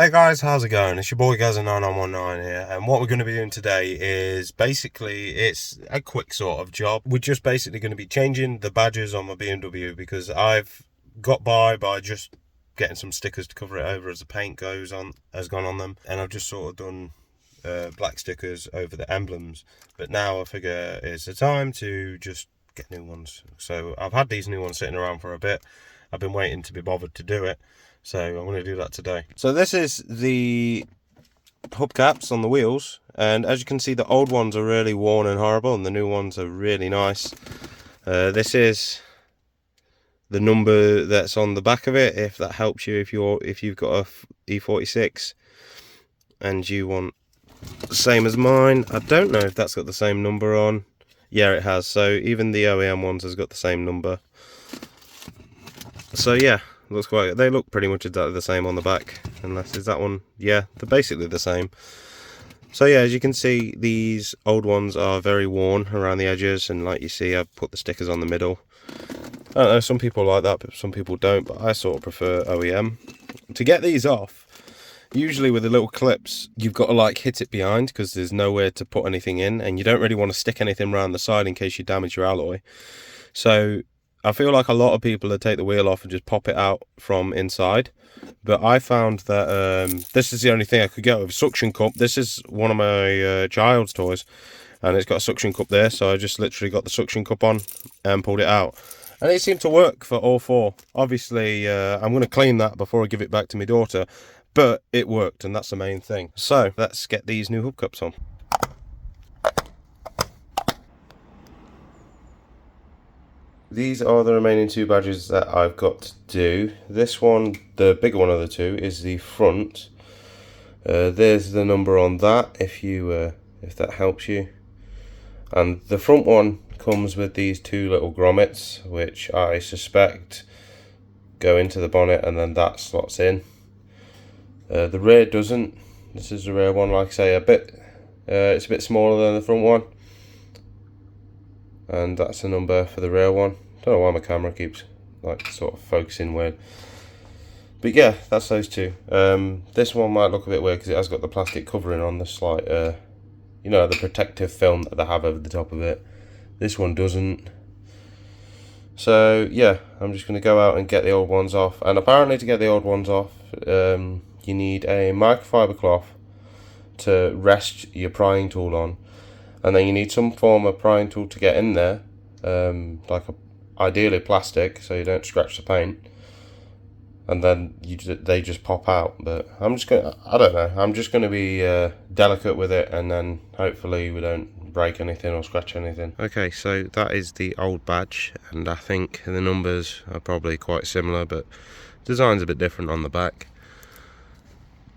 Hey guys, how's it going? It's your boy Gaza9919 here, and what we're going to be doing today is basically it's a quick sort of job. We're just basically going to be changing the badges on my BMW because I've got by just getting some stickers to cover it over as the paint has gone on them, and I've just sort of done black stickers over the emblems. But now I figure it's the time to just get new ones. So I've had these new ones sitting around for a bit. I've been waiting to be bothered to do it. So I'm going to do that today. So this is the hubcaps on the wheels, and as you can see the old ones are really worn and horrible and the new ones are really nice. This is the number that's on the back of it, if that helps you, if you've got a E46 and you want the same as mine. I don't know if that's got the same number on. Yeah, it has. So even the OEM ones has got the same number. So yeah, looks quite. They look pretty much exactly the same on the back, unless is that one. Yeah, they're basically the same. So yeah, as you can see, these old ones are very worn around the edges, and like you see, I've put the stickers on the middle. I don't know, some people like that, but some people don't. But I sort of prefer OEM. To get these off, usually with the little clips, you've got to like hit it behind because there's nowhere to put anything in, and you don't really want to stick anything around the side in case you damage your alloy. So I feel like a lot of people would take the wheel off and just pop it out from inside, but I found that this is the only thing I could get with a suction cup. This is one of my child's toys, and it's got a suction cup there, so I just literally got the suction cup on and pulled it out, and it seemed to work for all four. Obviously I'm going to clean that before I give it back to my daughter, but it worked, and that's the main thing. So let's get these new hubcaps on. These are the remaining two badges that I've got to do. This one, the bigger one of the two, is the front. There's the number on that, if that helps you. And the front one comes with these two little grommets, which I suspect go into the bonnet and then that slots in. The rear doesn't. This is the rear one, like I say, it's a bit smaller than the front one. And that's the number for the rear one. Don't know why my camera keeps like sort of focusing weird, but yeah, that's those two. This one might look a bit weird because it has got the plastic covering on the slight, you know, the protective film that they have over the top of it. This one doesn't. So yeah, I'm just going to go out and get the old ones off. And apparently to get the old ones off, you need a microfiber cloth to rest your prying tool on. And then you need some form of prying tool to get in there, ideally plastic, so you don't scratch the paint. And then they just pop out. But I don't know. I'm just gonna be delicate with it, and then hopefully we don't break anything or scratch anything. Okay, so that is the old badge, and I think the numbers are probably quite similar, but design's a bit different on the back.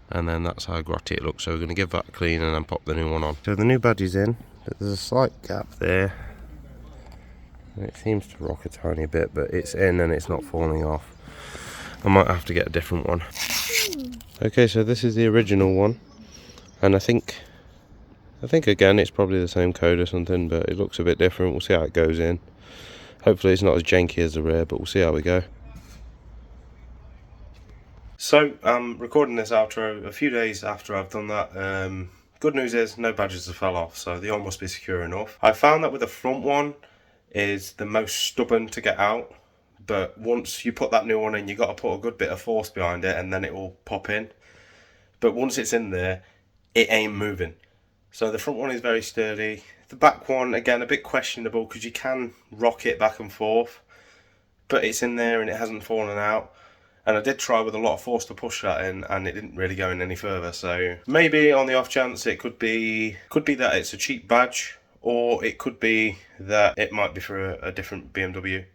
And then that's how grotty it looks. So we're going to give that a clean and then pop the new one on. So the new badge is in, but there's a slight gap there. It seems to rock a tiny bit, but it's in and it's not falling off. I might have to get a different one. Okay, so this is the original one, and I think again it's probably the same code or something, but it looks a bit different. We'll see how it goes in. Hopefully it's not as janky as the rear, but we'll see how we go. So I'm recording this outro a few days after I've done that. Good news is no badges have fell off, so they all must be secure enough. I found that with the front one is the most stubborn to get out, but once you put that new one in, you got to put a good bit of force behind it and then it will pop in. But once it's in there, it ain't moving. So the front one is very sturdy. The back one, again, a bit questionable because you can rock it back and forth, but it's in there and it hasn't fallen out. And I did try with a lot of force to push that in, and it didn't really go in any further. So maybe on the off chance it could be that it's a cheap badge, or it could be that it might be for a different BMW.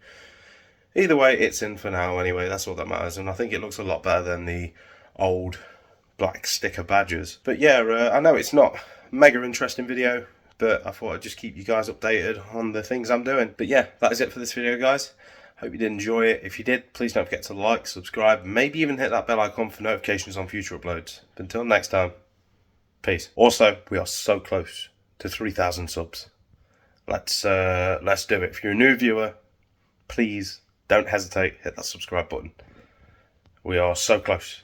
Either way, it's in for now anyway. That's all that matters, and I think it looks a lot better than the old black sticker badges. But yeah, I know it's not a mega interesting video, but I thought I'd just keep you guys updated on the things I'm doing. But yeah, that is it for this video, guys. Hope you did enjoy it. If you did, please don't forget to like, subscribe, maybe even hit that bell icon for notifications on future uploads. But until next time, peace. Also, we are so close to 3,000 subs. Let's do it. If you're a new viewer, please don't hesitate, hit that subscribe button. We are so close.